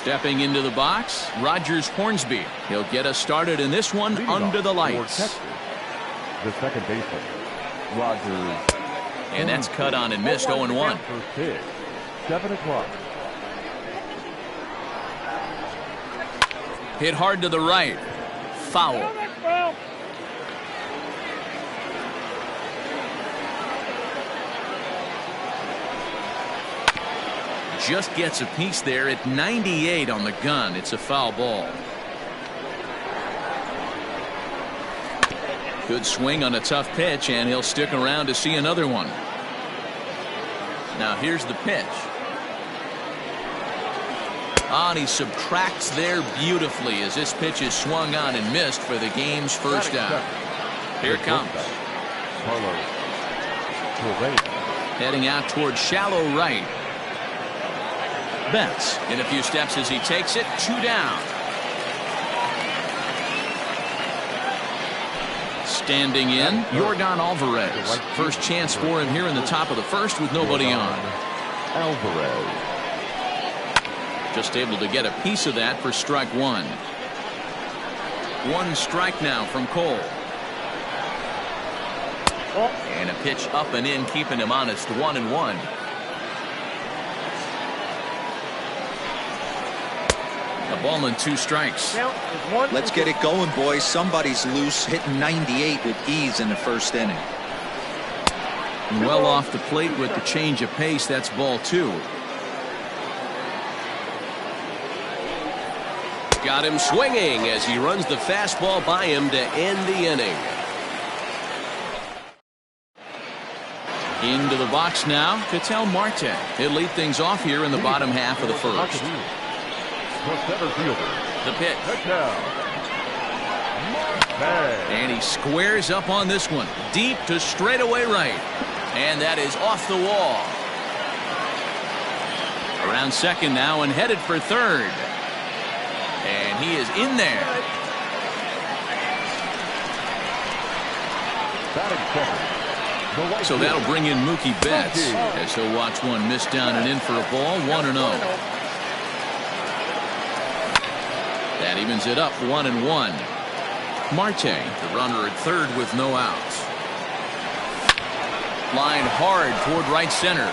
Stepping into the box, Rogers Hornsby. He'll get us started in this one under the lights. The second baseman, Rogers. And that's cut on and missed. 0-1. 7 o'clock. Hit hard to the right. Foul. Just gets a piece there at 98 on the gun. It's a foul ball. Good swing on a tough pitch, and he'll stick around to see another one. Now here's the pitch. And he subtracts there beautifully as this pitch is swung on and missed for the game's first out. Here it comes. Heading out towards shallow right. Betts in a few steps as he takes it. 2 down. Standing in, Yordan Alvarez. First chance for him here in the top of the first with nobody on. Alvarez. Just able to get a piece of that for strike 1. 1 strike now from Cole. And a pitch up and in, keeping him honest. 1-1. A ball and 2 strikes. Let's get it going, boys. Somebody's loose, hitting 98 with ease in the first inning. Well off the plate with the change of pace. That's ball 2. Got him swinging as he runs the fastball by him to end the inning. Into the box now, Ketel Marte. He'll lead things off here in the bottom half of the first. The pitch. And he squares up on this one. Deep to straightaway right. And that is off the wall. Around second now and headed for third. And he is in there. So that'll bring in Mookie Betts as he'll watch one miss down and in for a ball. 1-0. That evens it up. 1-1. Marte, the runner at third with no outs. Line hard toward right center.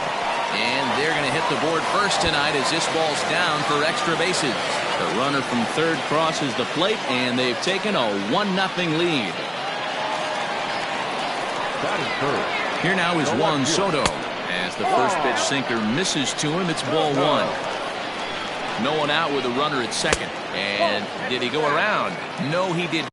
And they're going to hit the board first tonight as this ball's down for extra bases. The runner from third crosses the plate, and they've taken a 1-0 lead. Here now is Juan Soto. As the first pitch sinker misses to him, it's ball 1. No one out with a runner at second. And did he go around? No, he did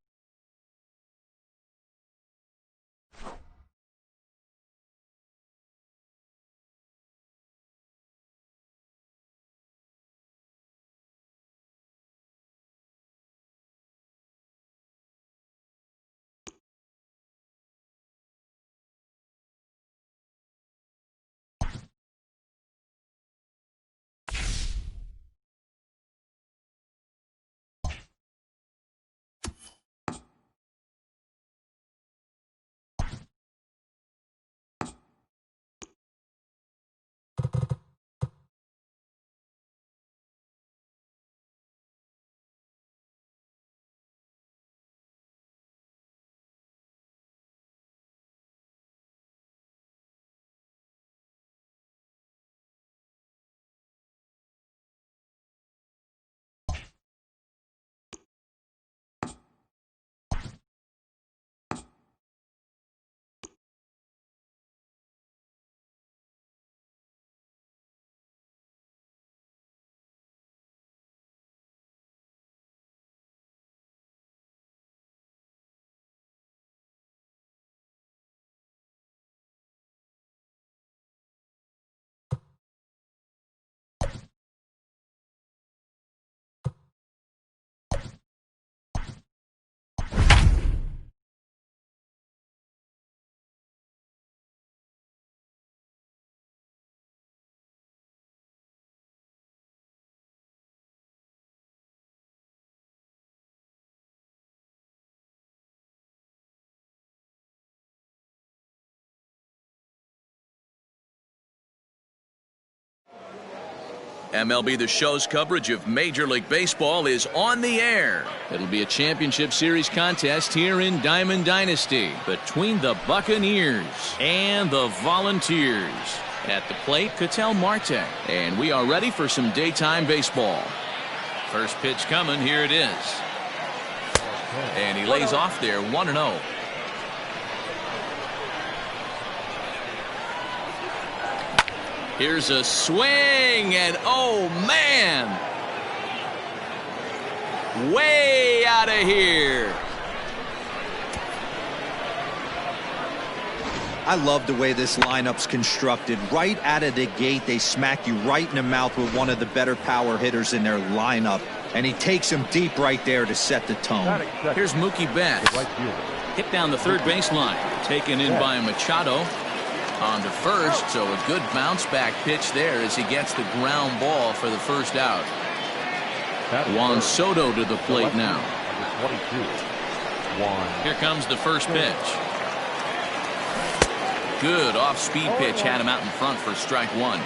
MLB The Show's coverage of Major League Baseball is on the air. It'll be a championship series contest here in Diamond Dynasty between the Buccaneers and the Volunteers. At the plate, Ketel Marte. And we are ready for some daytime baseball. First pitch coming. Here it is. And he lays off there 1-0. Here's a swing, and oh man, way out of here. I love the way this lineup's constructed. Right out of the gate, they smack you right in the mouth with one of the better power hitters in their lineup, and he takes him deep right there to set the tone. Here's Mookie Betts. Hit down the third baseline, taken in by Machado. On to first, so a good bounce back pitch there as he gets the ground ball for the first out. Juan Soto to the plate now. Here comes the first pitch. Good off-speed pitch, had him out in front for strike one.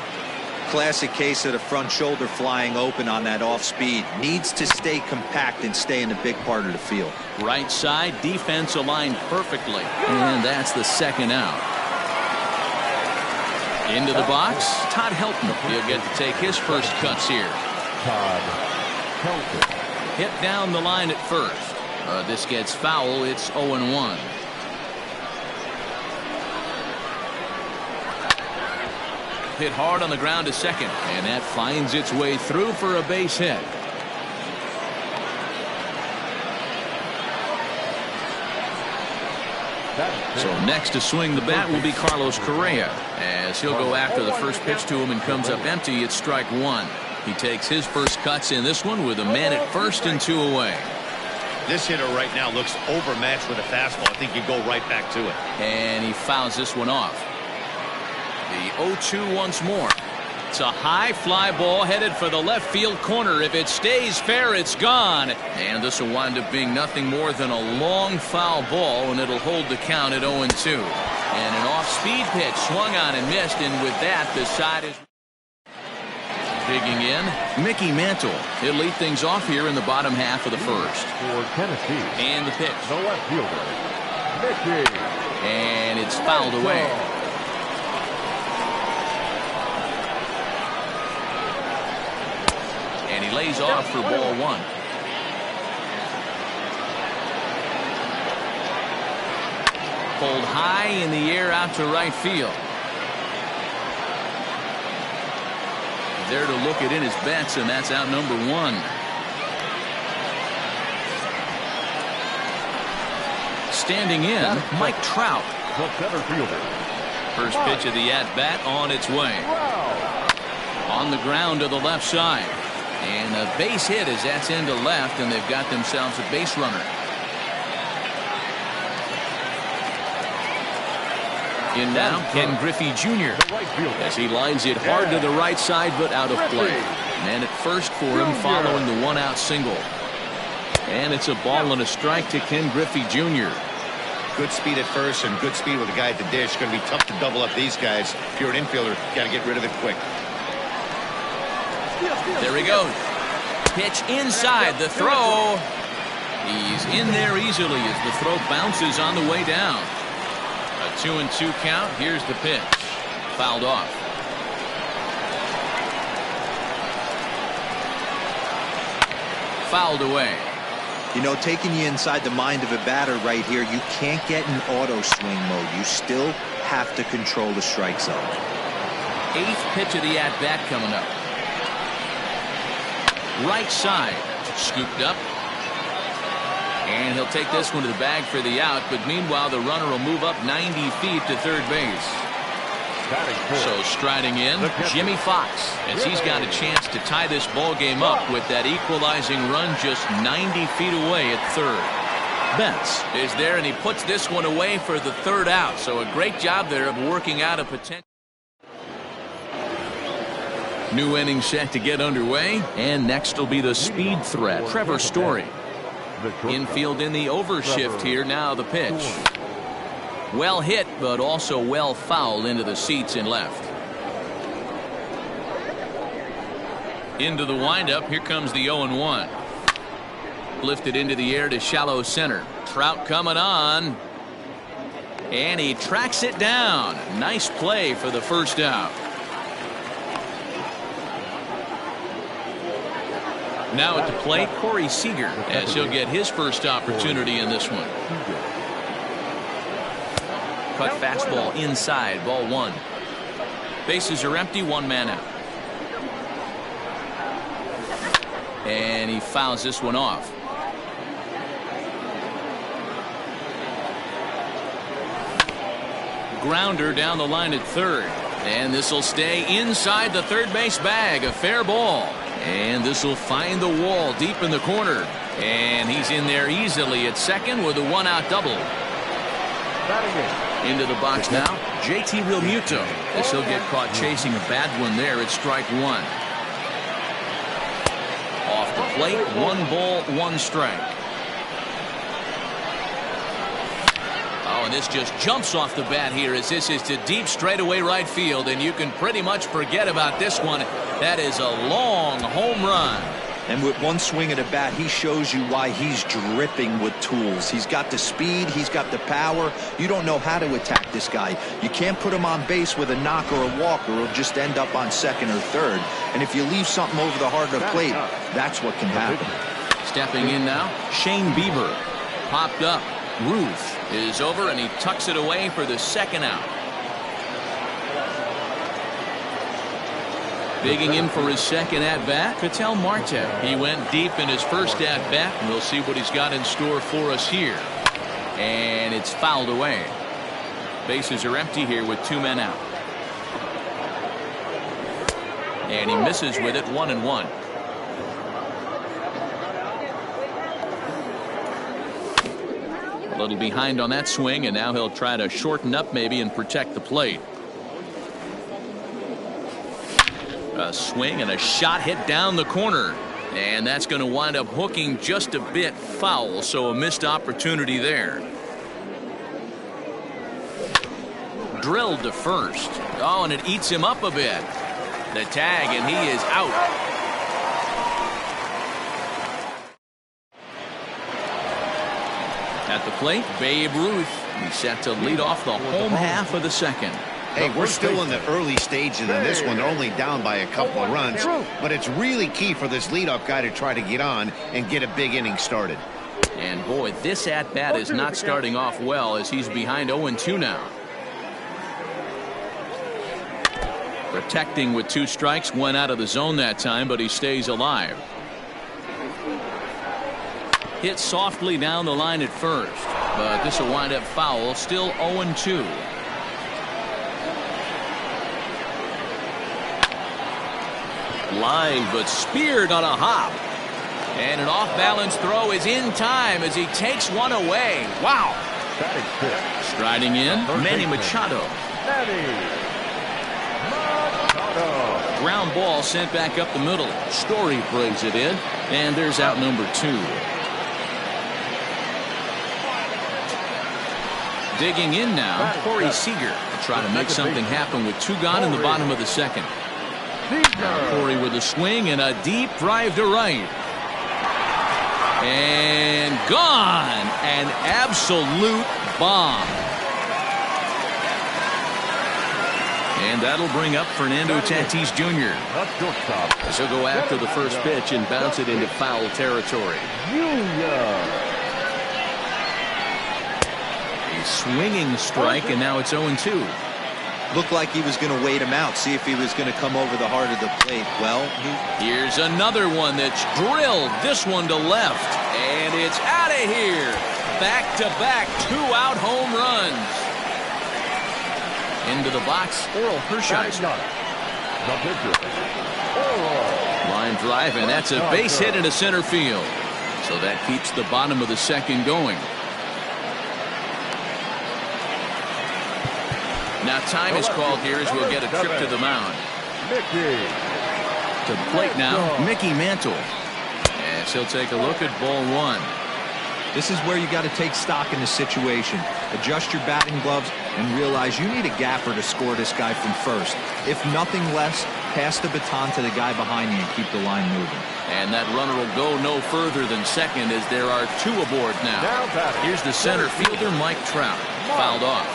Classic case of the front shoulder flying open on that off-speed. Needs to stay compact and stay in the big part of the field. Right side, defense aligned perfectly. And that's the second out. Into the box, Todd Helton. He'll get to take his first cuts here. Todd Helton. Hit down the line at first. This gets foul. It's 0-1. Hit hard on the ground to second, and that finds its way through for a base hit. So next to swing the bat will be Carlos Correa, as he'll go after the first pitch to him and comes up empty. It's strike one. He takes his first cuts in this one with a man at first and two away. This hitter right now looks overmatched with a fastball. I think you go right back to it. And he fouls this one off. The 0-2 once more. It's a high fly ball headed for the left field corner. If it stays fair, it's gone. And this will wind up being nothing more than a long foul ball, and it'll hold the count at 0-2. And an off-speed pitch swung on and missed, and with that, the side is digging in. Mickey Mantle. He'll lead things off here in the bottom half of the first. For Tennessee. And the pitch. The left fielder, Mickey. And it's fouled away. And he lays off for ball one. Pulled high in the air out to right field. There to look it in his bets, and that's out number one. Standing in, Mike Trout. The center fielder. First pitch of the at-bat on its way. On the ground to the left side. And a base hit as that's into left, and they've got themselves a base runner. In now, Ken Griffey Jr. as he lines it hard to the right side, but out of play. Man at first for him following the one-out single. And it's a ball and a strike to Ken Griffey Jr. Good speed at first and good speed with the guy at the dish. Going to be tough to double up these guys. If you're an infielder, got to get rid of it quick. There he goes. Pitch inside the throw. He's in there easily as the throw bounces on the way down. A 2-2 count. Here's the pitch. Fouled off. Fouled away. You know, taking you inside the mind of a batter right here, you can't get in auto swing mode. You still have to control the strike zone. Eighth pitch of the at-bat coming up. Right side, scooped up, and he'll take this one to the bag for the out, but meanwhile the runner will move up 90 feet to third base. So striding in, Jimmy Fox, as he's got a chance to tie this ball game up with that equalizing run just 90 feet away at third. Betts is there, and he puts this one away for the third out, so a great job there of working out a potential. New inning set to get underway, and next will be the speed threat, Trevor Story. Infield in the overshift here. Now the pitch. Well hit, but also well fouled into the seats in left. Into the windup. Here comes the 0-1. Lifted into the air to shallow center. Trout coming on. And he tracks it down. Nice play for the first out. Now at the plate, Corey Seager, as he'll get his first opportunity in this one. Cut fastball inside, ball 1. Bases are empty, 1 man out. And he fouls this one off. Grounder down the line at third. And this will stay inside the third base bag. A fair ball. And this will find the wall deep in the corner. And he's in there easily at second with a 1-out double. Into the box now, JT Realmuto, as he'll get caught chasing a bad one there at strike 1. Off the plate, 1 ball, 1 strike. Oh, and this just jumps off the bat here as this is to deep straightaway right field, and you can pretty much forget about this one. That is a long home run. And with 1 swing at a bat, he shows you why he's dripping with tools. He's got the speed, he's got the power. You don't know how to attack this guy. You can't put him on base with a knock or a walk, or he'll just end up on second or third. And if you leave something over the heart of the plate, that's what can happen. Stepping in now, Shane Bieber. Popped up. Ruth is over, and he tucks it away for the second out. Digging in for his second at-bat, Ketel Marte. He went deep in his first at-bat, and we'll see what he's got in store for us here. And it's fouled away. Bases are empty here with 2 men out. And he misses with it, 1-1. A little behind on that swing, and now he'll try to shorten up maybe and protect the plate. A swing and a shot hit down the corner, and that's going to wind up hooking just a bit foul, so a missed opportunity there. Drilled to first. Oh, and it eats him up a bit. The tag, and he is out. At the plate, Babe Ruth. He's set to lead off the home half of the second. Hey, we're still in the early stages in this one. They're only down by a couple of runs, but it's really key for this leadoff guy to try to get on and get a big inning started. And boy, this at-bat is not starting off well as he's behind 0-2 now. Protecting with 2 strikes, 1 out of the zone that time, but he stays alive. Hit softly down the line at first, but this will wind up foul. Still 0-2. Line, but speared on a hop. And an off-balance throw is in time as he takes one away. Wow. Striding in, Manny Machado. Ground ball sent back up the middle. Story brings it in, and there's out number 2. Digging in now, Corey Seager. Trying to make something happen with 2 gone in the bottom of the second. Now Corey with a swing and a deep drive to right. And gone. An absolute bomb. And that'll bring up Fernando Tatis Jr. as he'll go after the first pitch and bounce it into foul territory. A swinging strike, and now it's 0-2. Looked like he was going to wait him out, see if he was going to come over the heart of the plate. Well, here's another one that's drilled. This one to left, and it's out of here. Back-to-back 2-out home runs. Into the box, Oral Hershiser. Line drive, and that's a base hit into center field. So that keeps the bottom of the second going. Now time is called here as we'll get a trip to the mound. To the plate now, Mickey Mantle. As he'll take a look at ball 1. this is where you got to take stock in the situation. Adjust your batting gloves and realize you need a gapper to score this guy from first. If nothing less, pass the baton to the guy behind you and keep the line moving. And that runner will go no further than second as there are 2 aboard now. Here's the center fielder, Mike Trout. Fouled off.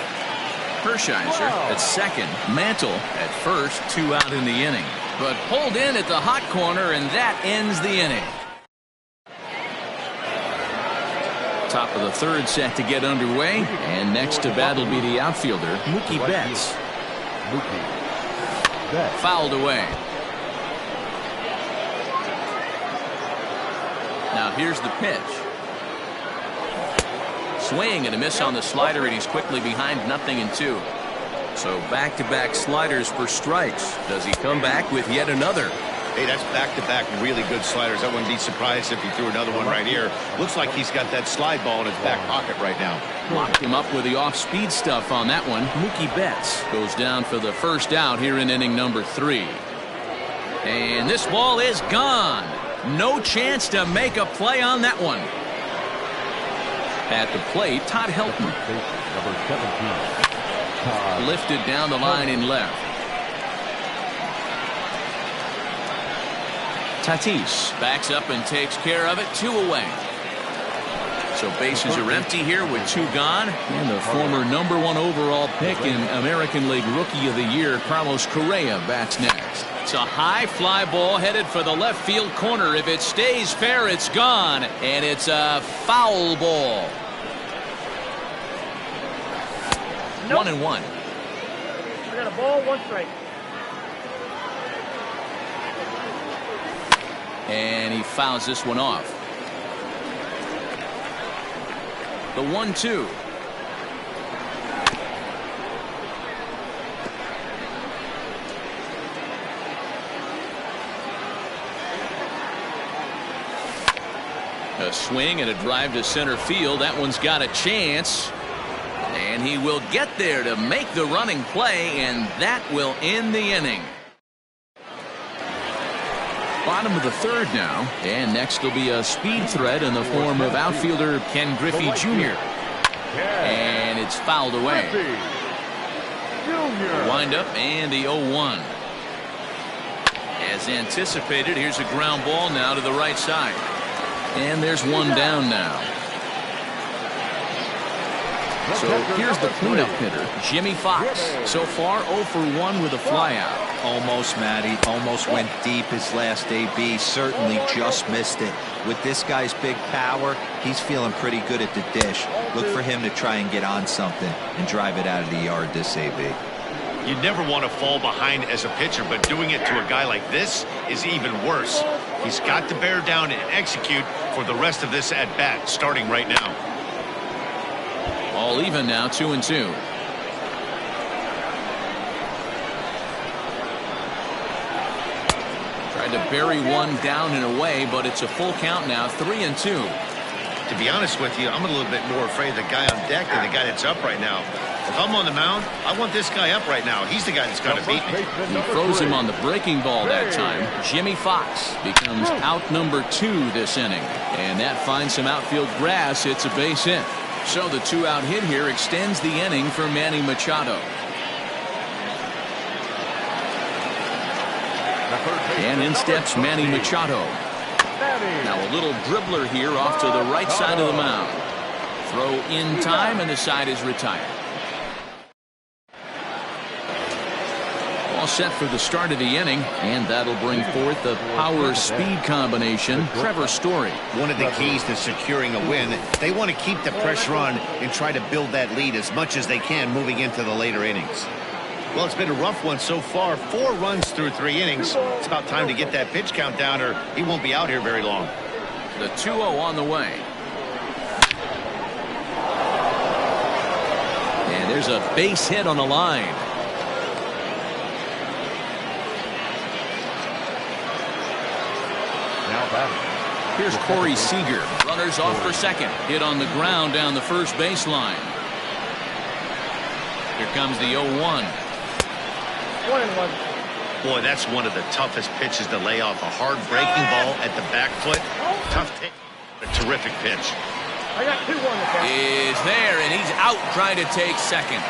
Hershiser at second. Mantle at first. 2 out in the inning. But pulled in at the hot corner, and that ends the inning. Top of the 3rd set to get underway. And next to bat will be the outfielder, Mookie Betts. Fouled away. Now here's the pitch. Swing and a miss on the slider, and he's quickly behind 0-2. So back-to-back sliders for strikes. Does he come back with yet another? Hey, that's back-to-back really good sliders. I wouldn't be surprised if he threw another one right here. Looks like he's got that slide ball in his back pocket right now. Locked him up with the off-speed stuff on that one. Mookie Betts goes down for the first out here in inning number 3. And this ball is gone. No chance to make a play on that one. At the plate, Todd Helton. Lifted down the line in left. Tatis backs up and takes care of it. 2 away. So bases are empty here with 2 gone. And the former #1 overall pick in American League Rookie of the Year, Carlos Correa, bats next. It's a high fly ball headed for the left field corner. If it stays fair, it's gone. And it's a foul ball. 1-1. I got a ball, 1 strike. And he fouls this one off. The 1-2. A swing and a drive to center field. That one's got a chance. And he will get there to make the running play, and that will end the inning. Bottom of the 3rd now, and next will be a speed threat in the form of outfielder Ken Griffey Jr. And it's fouled away. Wind up and the 0-1. As anticipated, here's a ground ball now to the right side. And there's one down now. So here's the cleanup hitter, Jimmy Fox. So far 0 for 1 with a flyout. Almost, Matty. Almost went deep his last AB. Certainly just missed it. With this guy's big power, he's feeling pretty good at the dish. Look for him to try and get on something and drive it out of the yard this AB. You never want to fall behind as a pitcher, but doing it to a guy like this is even worse. He's got to bear down and execute for the rest of this at-bat, starting right now. All even now, 2-2. Tried to bury one down and away, but it's a full count now, 3-2. To be honest with you, I'm a little bit more afraid of the guy on deck than the guy that's up right now. If I'm on the mound, I want this guy up right now. He's the guy that's got to beat me. He throws him on the breaking ball that time. Jimmy Fox becomes out number 2 this inning. And that finds some outfield grass. It's a base hit. So the 2-out hit here extends the inning for Manny Machado. And in steps Manny Machado. Now a little dribbler here off to the right side of the mound. Throw in time, and the side is retired. All set for the start of the inning, and that'll bring forth the power-speed combination, Trevor Story. One of the keys to securing a win, they want to keep the pressure on and try to build that lead as much as they can moving into the later innings. Well, it's been a rough one so far. 4 runs through 3 innings. It's about time to get that pitch count down, or he won't be out here very long. The 2-0 on the way. And there's a base hit on the line. Here's Corey Seager. Runners off for second. Hit on the ground down the first baseline. Here comes the 0-1. 1-1. Boy, that's one of the toughest pitches to lay off. A hard breaking ball at the back foot. Tough take. A terrific pitch. I got 2-1 to count. Is there, and he's out trying to take second.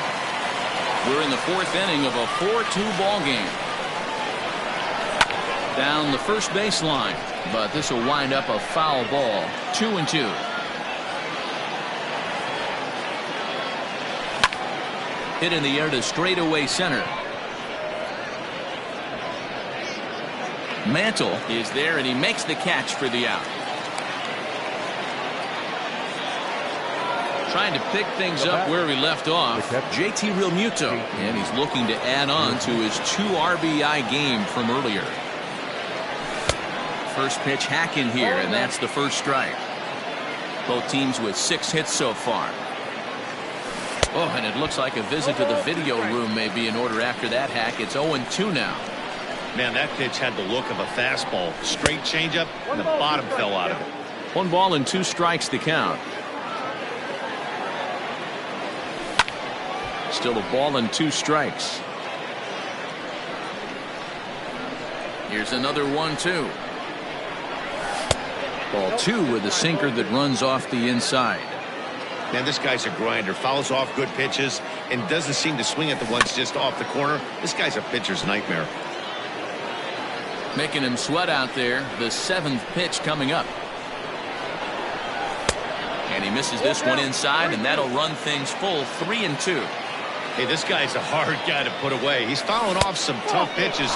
We're in the 4th inning of a 4-2 ball game. Down the first baseline, but this will wind up a foul ball. 2-2. Hit in the air to straightaway center. Mantle is there, and he makes the catch for the out. Trying to pick things up where he left off, JT Realmuto, and he's looking to add on to his 2 RBI game from earlier. First pitch hack in here, and that's the first strike. Both teams with 6 hits so far. Oh, and it looks like a visit to the video room may be in order after that hack. It's 0-2 now. Man, that pitch had the look of a fastball. Straight changeup, and the bottom fell out of it. 1 ball and 2 strikes to count. Still a ball and 2 strikes. Here's another 1-2. Ball 2 with a sinker that runs off the inside. Man, this guy's a grinder. Fouls off good pitches and doesn't seem to swing at the ones just off the corner. This guy's a pitcher's nightmare. Making him sweat out there. The 7th pitch coming up. And he misses this one inside, and that'll run things full. 3-2. Hey, this guy's a hard guy to put away. He's fouling off some tough pitches.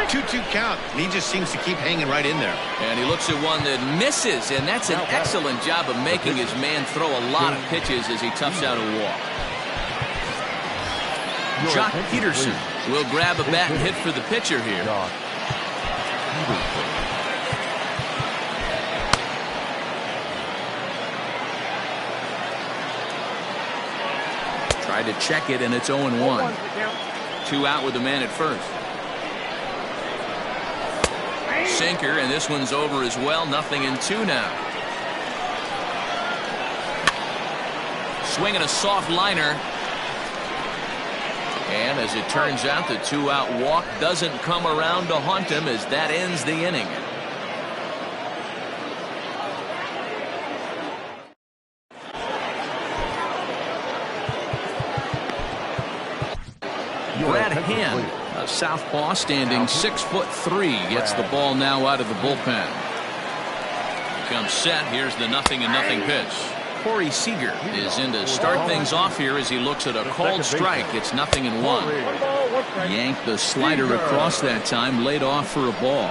2-2 count, and he just seems to keep hanging right in there. And he looks at one that misses, and that's an excellent job of making his man throw a lot of pitches as he toughs out a walk. Jock Peterson will grab a bat and hit for the pitcher here. Tried to check it, and it's 0-1. 2 out with the man at first. Sinker, and this one's over as well. 0-2 now. Swinging a soft liner. And as it turns out, the 2-out walk doesn't come around to haunt him as that ends the inning. Brad Hand, a southpaw standing 6'3", gets the ball now out of the bullpen. Comes set. Here's the 0-0 pitch. Corey Seager is in to start things off here as he looks at a called strike. It's 0-1. Yanked the slider across that time, laid off for a ball.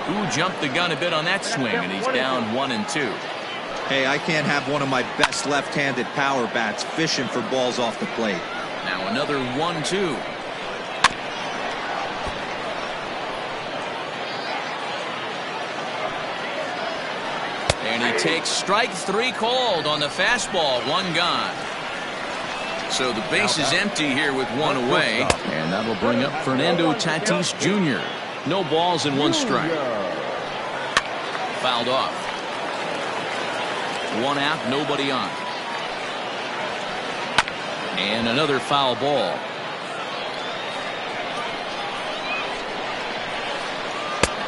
Ooh, jumped the gun a bit on that swing, and he's down 1-2. Hey, I can't have one of my best left-handed power bats fishing for balls off the plate. Now another 1-2. And he takes strike 3 called on the fastball. 1 gone. So the base is empty here with 1 away. And that'll bring up Fernando Tatis Jr. No balls and 1 strike. Fouled off. 1 out, nobody on. And another foul ball.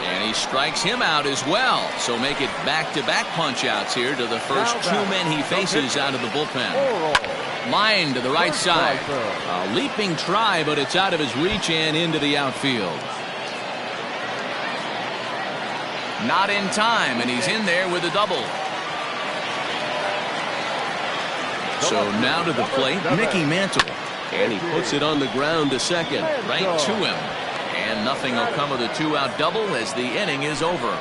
And he strikes him out as well. So make it back-to-back punch-outs here to the first 2 men he faces out of the bullpen. Line to the right side. A leaping try, but it's out of his reach and into the outfield. Not in time, and he's in there with a double. So now to the plate, Mickey Mantle. And he puts it on the ground to second, right to him. And nothing will come of the 2-out double as the inning is over.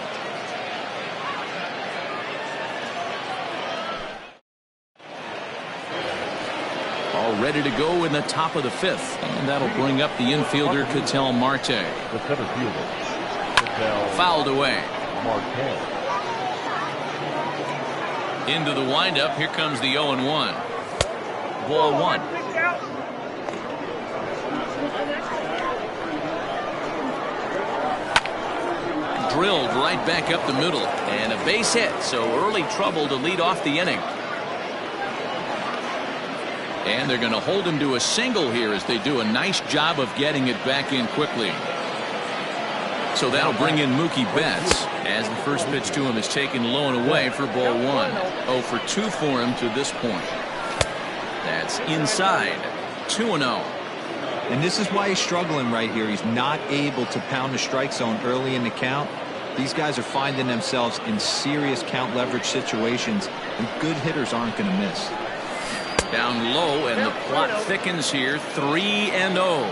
All ready to go in the top of the 5th. And that'll bring up the infielder, Ketel Marte. The center fielder, Ketel Fouled away. Marte. Into the windup. Here comes the 0-1. Ball 1. Drilled right back up the middle, and a base hit, so early trouble to lead off the inning. And they're going to hold him to a single here as they do a nice job of getting it back in quickly. So that'll bring in Mookie Betts as the first pitch to him is taken low and away for ball 1. 0 for 2 for him to this point. That's inside. 2-0. And this is why he's struggling right here. He's not able to pound the strike zone early in the count. These guys are finding themselves in serious count leverage situations, and good hitters aren't going to miss. Down low, and the plot thickens here. 3-0.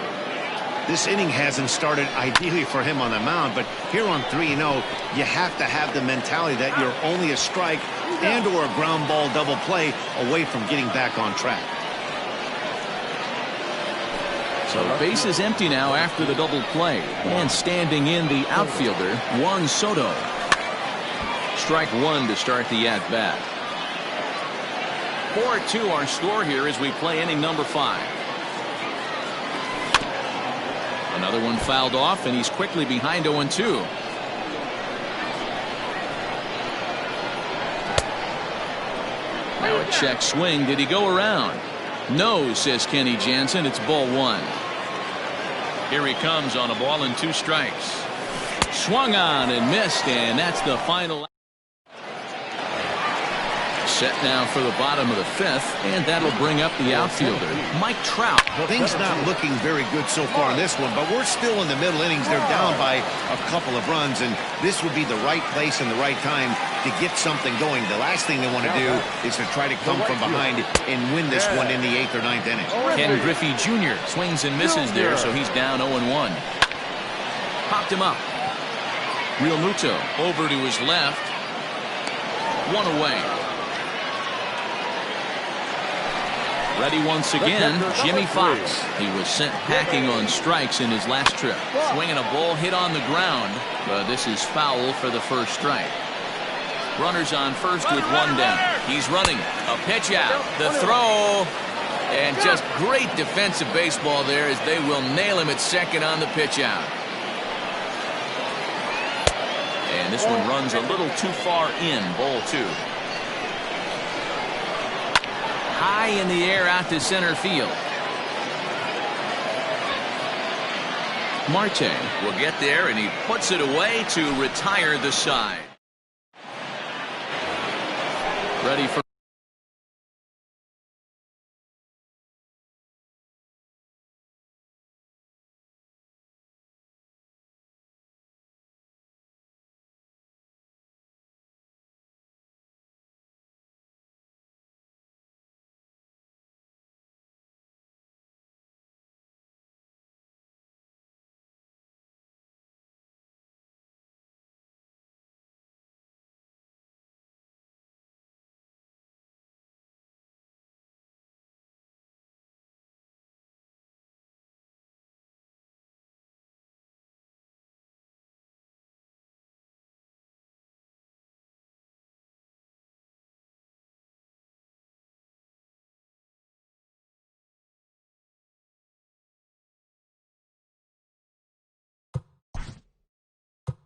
This inning hasn't started ideally for him on the mound, but here on 3-0, you have to have the mentality that you're only a strike and or a ground ball double play away from getting back on track. So base is empty now after the double play. And standing in the outfielder, Juan Soto. Strike one to start the at-bat. 4-2 our score here as we play inning number 5. Another one fouled off, and he's quickly behind 0-2. Now a check swing. Did he go around? No, says Kenny Jansen. It's ball 1. Here he comes on a ball and 2 strikes. Swung on and missed, and that's the final. Set now for the bottom of the 5th, and that'll bring up the outfielder, Mike Trout. Things not looking very good so far in this one, but we're still in the middle innings. They're down by a couple of runs, and this would be the right place and the right time to get something going. The last thing they want to do is to try to come from behind and win this one in the 8th or 9th inning. Ken Griffey Jr. swings and misses there, so he's down 0-1. Popped him up. Real Muto over to his left. 1 away. Ready once again, Jimmy Fox. He was sent packing on strikes in his last trip. Swinging a ball hit on the ground, but this is foul for the first strike. Runners on first with 1 down. He's running. A pitch out. The throw. And just great defensive baseball there as they will nail him at second on the pitch out. And this one runs a little too far in, ball 2. High in the air out to center field. Marte will get there, and he puts it away to retire the side. Ready for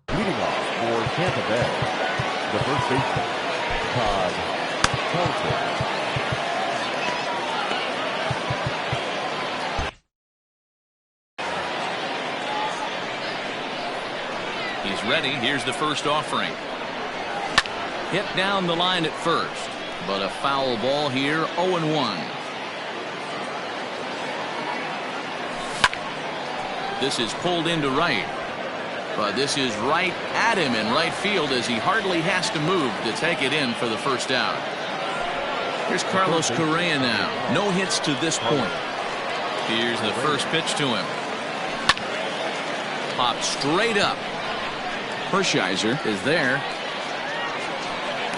Leading off for Tampa Bay, the first baseman, Todd Helton. He's ready. Here's the first offering. Hit down the line at first, but a foul ball here. 0-1. This is pulled into right. But this is right at him in right field as he hardly has to move to take it in for the first out. Here's Carlos Correa now. No hits to this point. Here's the first pitch to him. Popped straight up. Hershiser is there.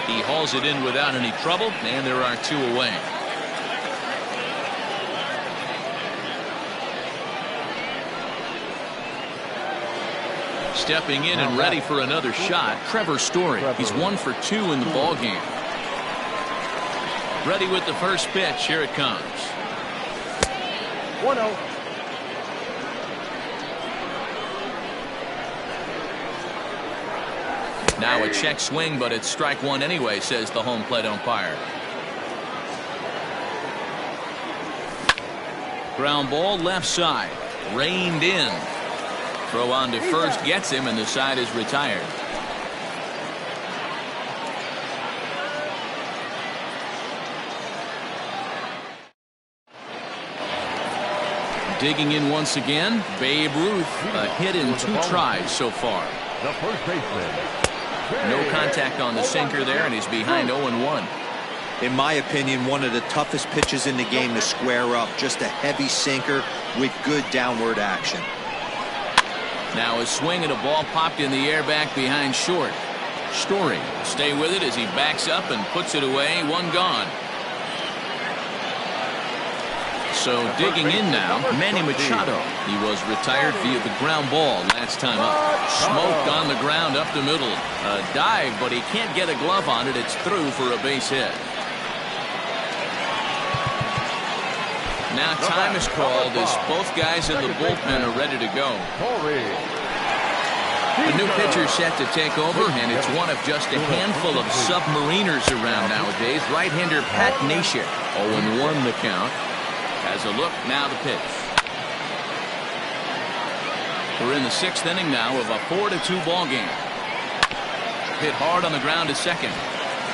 He hauls it in without any trouble, and there are 2 away. Stepping in and ready for another shot, Trevor Story. He's 1 for 2 in the ball game. Ready with the first pitch. Here it comes. 1-0. Now a check swing, but it's strike 1 anyway, says the home plate umpire. Ground ball left side. Reined in. Throw on to first gets him, and the side is retired. digging in once again, Babe Ruth, a hit in 2 tries so far. The first baseman. No contact on the sinker there, and he's behind 0-1. In my opinion, one of the toughest pitches in the game to square up. Just a heavy sinker with good downward action. Now a swing and a ball popped in the air back behind short. Story will stay with it as he backs up and puts it away. 1 gone. So digging in now, Manny Machado. He was retired via the ground ball last time up. Smoked on the ground up the middle. A dive, but he can't get a glove on it. It's through for a base hit. Now time is called as both guys in the bullpen are ready to go. The new pitcher set to take over, and it's one of just a handful of submariners around nowadays. Right-hander Pat Neshek, 0-1 the count. Has a look, now the pitch. We're in the 6th inning now of a 4-2 ball game. Hit hard on the ground to second.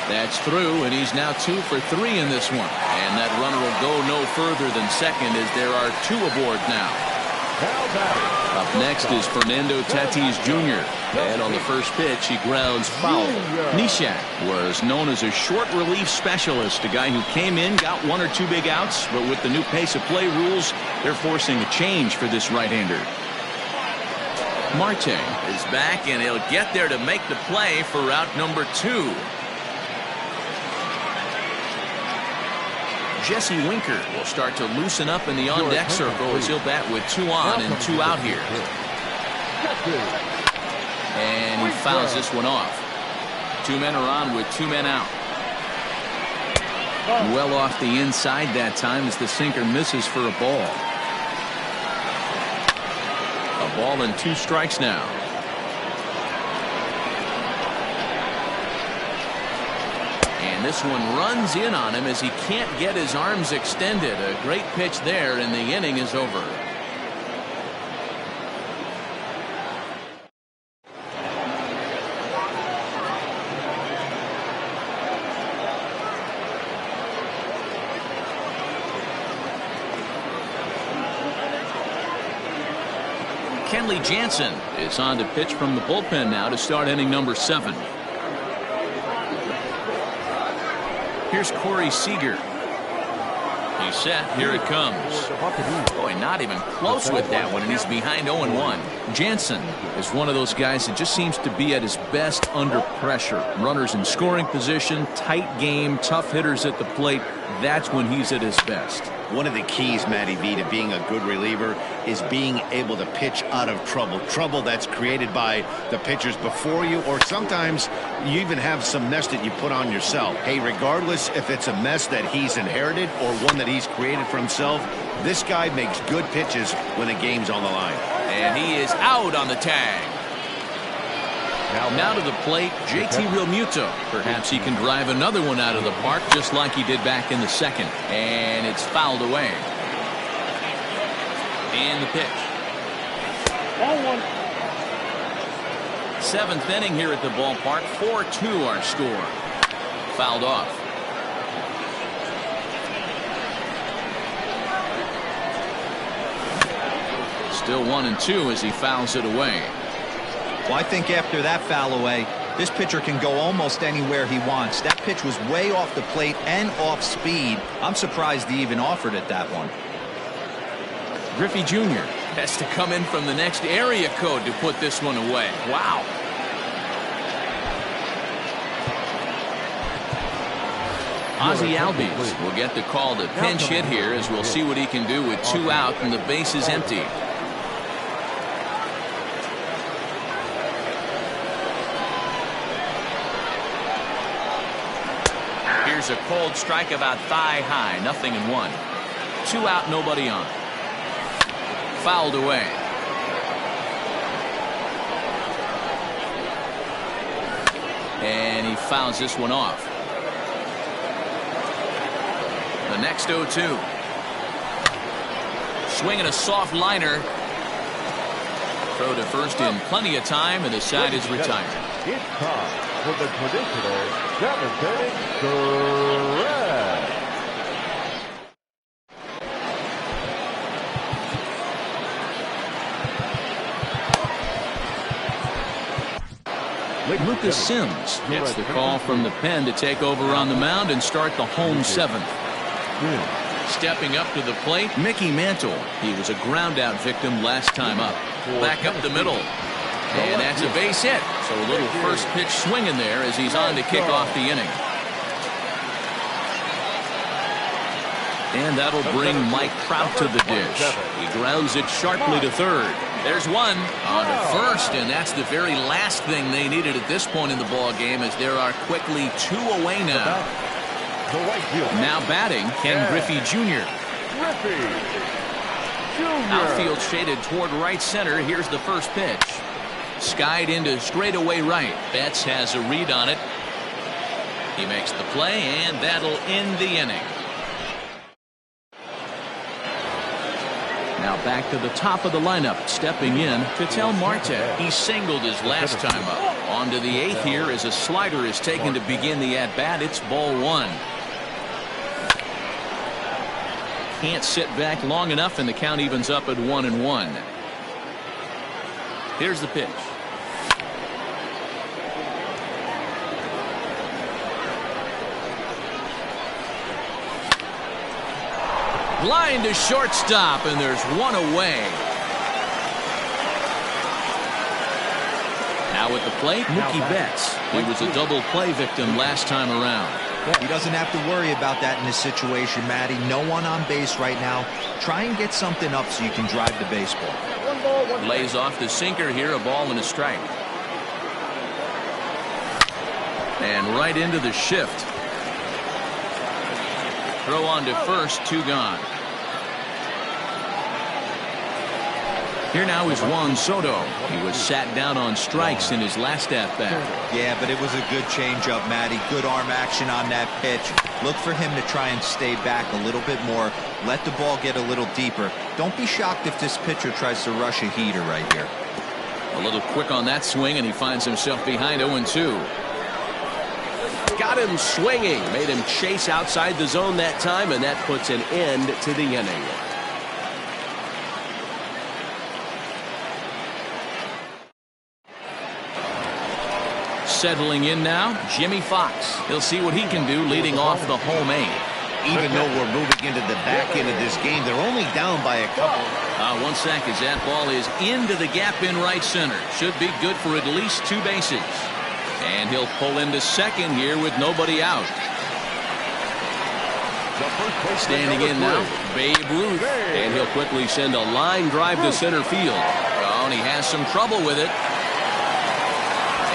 That's through, and he's now 2 for 3 in this one. And that runner will go no further than second as there are 2 aboard now. Up next is Fernando Tatis Jr. And on the first pitch, he grounds foul. Neshek was known as a short relief specialist, a guy who came in, got 1 or 2 big outs, but with the new pace of play rules, they're forcing a change for this right-hander. Marte is back, and he'll get there to make the play for route number 2. Jesse Winker will start to loosen up in the on-deck circle as he'll bat with 2 on and 2 out here. And he fouls this one off. 2 men are on with 2 men out. Well off the inside that time as the sinker misses for a ball. A ball and 2 strikes now. And this one runs in on him as he can't get his arms extended. A great pitch there, and the inning is over. Kenley Jansen is on to pitch from the bullpen now to start inning number 7. Here's Corey Seager. He's set. Here it comes. Boy, not even close with that one, and he's behind 0-1. Jansen is one of those guys that just seems to be at his best under pressure. Runners in scoring position, tight game, tough hitters at the plate. That's when he's at his best. One of the keys, Matty V, to being a good reliever is being able to pitch out of trouble. Trouble that's created by the pitchers before you, or sometimes you even have some mess that you put on yourself. Hey, regardless if it's a mess that he's inherited or one that he's created for himself, this guy makes good pitches when the game's on the line. And he is out on the tag. Now to the plate, JT Realmuto. Perhaps he can drive another one out of the park just like he did back in the 2nd. And it's fouled away. And the pitch. 7th inning here at the ballpark. 4-2 our score. Fouled off. Still 1-2 as he fouls it away. Well, I think after that foul away, this pitcher can go almost anywhere he wants. That pitch was way off the plate and off speed. I'm surprised he even offered it that one. Griffey Jr. has to come in from the next area code to put this one away. Wow. Ozzie Albies will get the call to pinch hit here as we'll see what he can do with 2 out and the base is empty. Here's a cold strike about thigh high, 0-1. 2 out, nobody on. Fouled away. And he fouls this one off. The next 0-2. Swinging a soft liner. Throw to first in plenty of time, and the side is retired. It's time for the traditional 7th inning stretch. Lucas Sims gets the call from the pen to take over on the mound and start the home seventh. Stepping up to the plate, Mickey Mantle. He was a ground out victim last time up. Back up the middle. And that's a base hit. So a little first pitch swinging there as he's on to kick off the inning. And that'll bring Mike Trout to the dish. He grounds it sharply to third. There's one on to first, and that's the very last thing they needed at this point in the ball game, as there are quickly 2 away now. Now batting, Ken Griffey Jr. Outfield shaded toward right center. Here's the first pitch. Skied into straightaway right. Betts has a read on it. He makes the play, and that'll end the inning. Now back to the top of the lineup. Stepping in, Ketel Marte. He singled his last time up. On to the 8th here as a slider is taken to begin the at-bat. It's ball 1. Can't sit back long enough, and the count evens up at 1-1. Here's the pitch. Line to shortstop, and there's one away. Now at the plate, Mookie Betts. He was a double play victim last time around. He doesn't have to worry about that in this situation, Matty. No one on base right now. Try and get something up so you can drive the baseball. One ball, one Lays strike. off the sinker here, a ball and a strike. And right into the shift. Throw on to first, 2 gone. Here now is Juan Soto. He was sat down on strikes in his last at-bat. Yeah, but it was a good changeup, Matty. Good arm action on that pitch. Look for him to try and stay back a little bit more. Let the ball get a little deeper. Don't be shocked if this pitcher tries to rush a heater right here. A little quick on that swing, and he finds himself behind 0-2. Got him swinging. Made him chase outside the zone that time, and that puts an end to the inning. Settling in now, Jimmy Fox. He'll see what he can do leading off the home 8. Even though we're moving into the back end of this game, they're only down by a couple. 1 sec as that ball is into the gap in right center. Should be good for at least 2 bases. And he'll pull into second here with nobody out. Standing in now, Babe Ruth. And he'll quickly send a line drive to center field. Oh, and he has some trouble with it.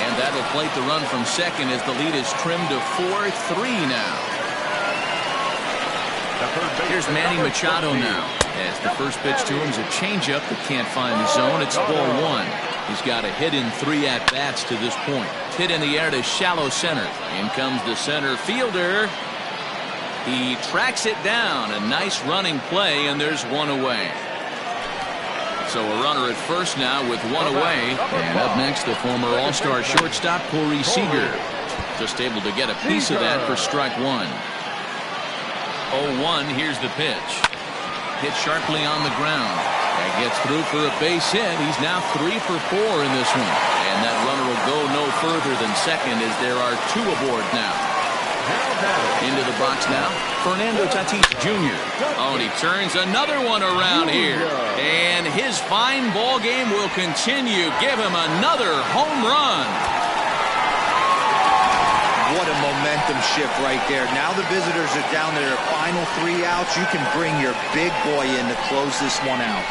And that'll plate the run from second as the lead is trimmed to 4-3 now. Here's Manny Machado now. As the first pitch to him is a changeup that can't find the zone. It's ball 1. He's got a hit in 3 at-bats to this point. Hit in the air to shallow center. In comes the center fielder. He tracks it down. A nice running play, and there's 1 away. So a runner at first now with 1 away. And up next, the former All-Star shortstop, Corey Seager. Just able to get a piece of that for strike 1. 0-1, here's the pitch. Hit sharply on the ground. And gets through for a base hit. He's now 3 for 4 in this one. And that runner will go no further than second as there are 2 aboard now. Into the box now, Fernando Tatis Jr. Oh, and he turns another one around here. And his fine ball game will continue. Give him another home run. What a momentum shift right there. Now the visitors are down to their final 3 outs. You can bring your big boy in to close this one out.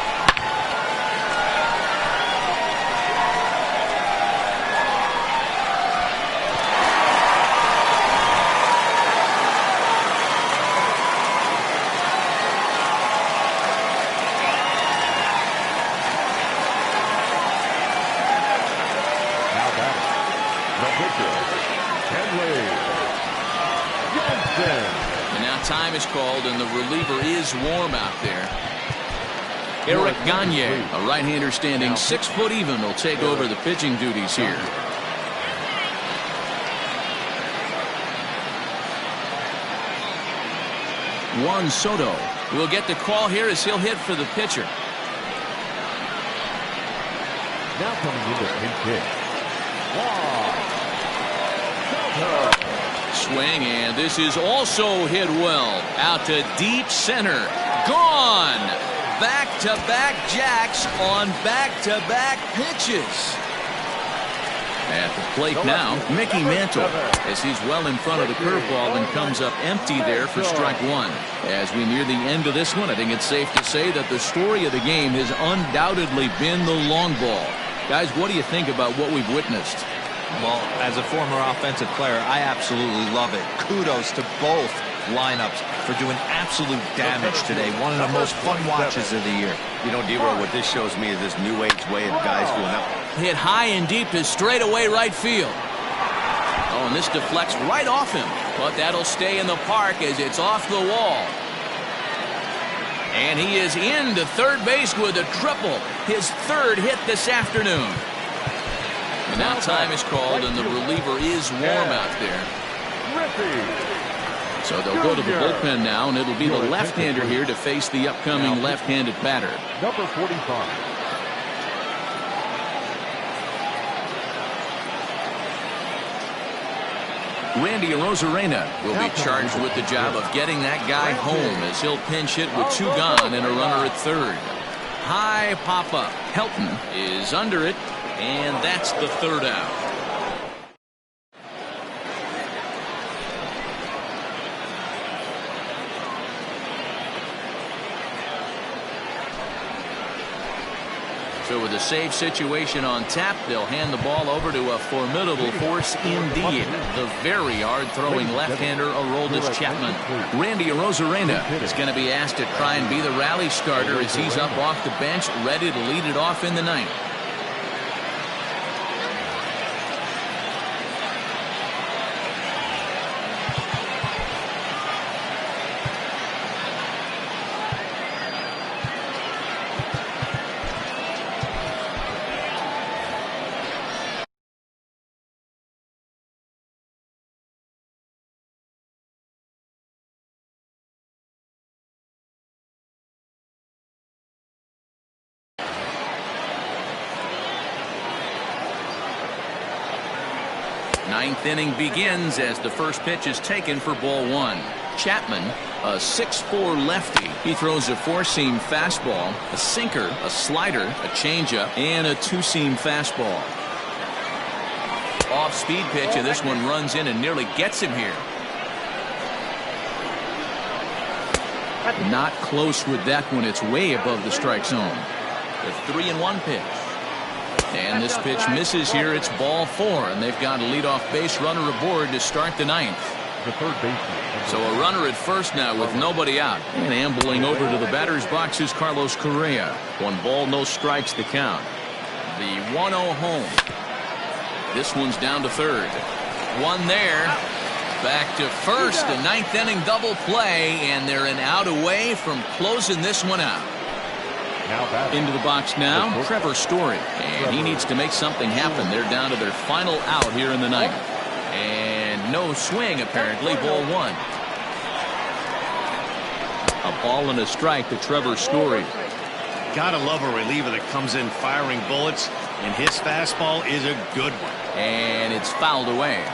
And now time is called, and the reliever is warm out there. Eric Gagne, a right-hander standing 6 foot even, will take over the pitching duties here. Juan Soto will get the call here as he'll hit for the pitcher. Now coming in to pinch hit, Juan swing, and this is also hit well. Out to deep center. Gone. Back-to-back jacks on back-to-back pitches. At the plate now, Mickey Mantle, as he's well in front of the curveball and comes up empty there for strike one. As we near the end of this one, I think it's safe to say that the story of the game has undoubtedly been the long ball. Guys, what do you think about what we've witnessed? Well, as a former offensive player, I absolutely love it. Kudos to both lineups for doing absolute damage today. One of the most fun watches of the year. You know, Dero, what this shows me is this new age way of guys going up. Hit high and deep to straightaway right field. Oh, and this deflects right off him. But that'll stay in the park as it's off the wall. And he is into third base with a triple. His third hit this afternoon. And now time is called, and the reliever is warm out there. So they'll go to the bullpen now, and it'll be the left-hander here to face the upcoming left-handed batter. Number 45. Randy Arozarena will be charged with the job of getting that guy home as he'll pinch hit with two gone and a runner at third. High pop-up. Helton is under it, and that's the third out. So with a save situation on tap, they'll hand the ball over to a formidable force indeed. The very hard-throwing left-hander Aroldis Chapman. Randy Arozarena is going to be asked to try and be the rally starter as he's up off the bench, ready to lead it off in the ninth. Ninth inning begins as the first pitch is taken for ball one. Chapman, a 6'4" lefty. He throws a four-seam fastball, a sinker, a slider, a changeup, and a two-seam fastball. Off-speed pitch, and this one runs in and nearly gets him here. Not close with that one. It's way above the strike zone. The 3-1 pitch. And this pitch misses here. It's ball four, and they've got a leadoff base runner aboard to start the ninth. The third baseman. So a runner at first now with nobody out. And ambling over to the batter's box is Carlos Correa. 1 ball, no strikes to count. The 1-0 home. This one's down to third. One there. Back to first. The ninth inning double play, and they're an out away from closing this one out. Into the box now, Trevor Story. And he needs to make something happen. They're down to their final out here in the ninth. And no swing, apparently. Ball one. A ball and a strike to Trevor Story. Gotta love a reliever that comes in firing bullets, and his fastball is a good one. And it's fouled away.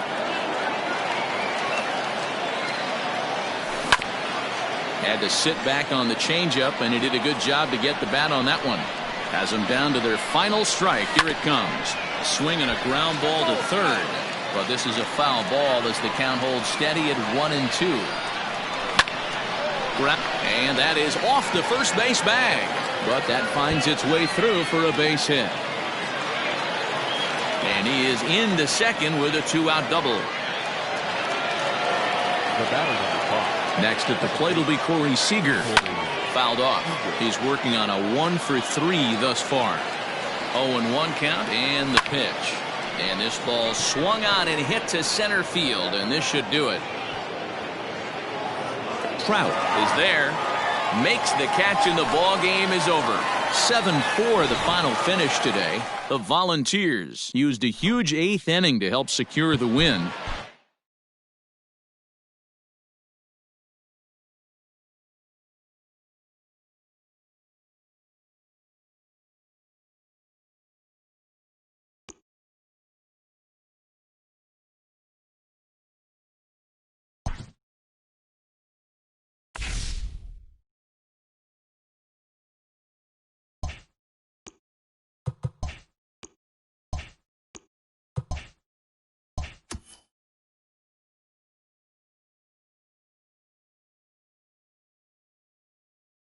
Had to sit back on the changeup, and he did a good job to get the bat on that one. Has them down to their final strike. Here it comes. A swing and a ground ball to third. But this is a foul ball as the count holds steady at 1-2. And that is off the first base bag. But that finds its way through for a base hit. And he is into second with a 2-out double. The batter's on the clock. Next at the plate will be Corey Seager. Fouled off. He's working on a 1 for 3 thus far. 0-1 count and the pitch. And this ball swung on and hit to center field, and this should do it. Trout is there. Makes the catch, and the ball game is over. 7-4 the final finish today. The Volunteers used a huge 8th inning to help secure the win.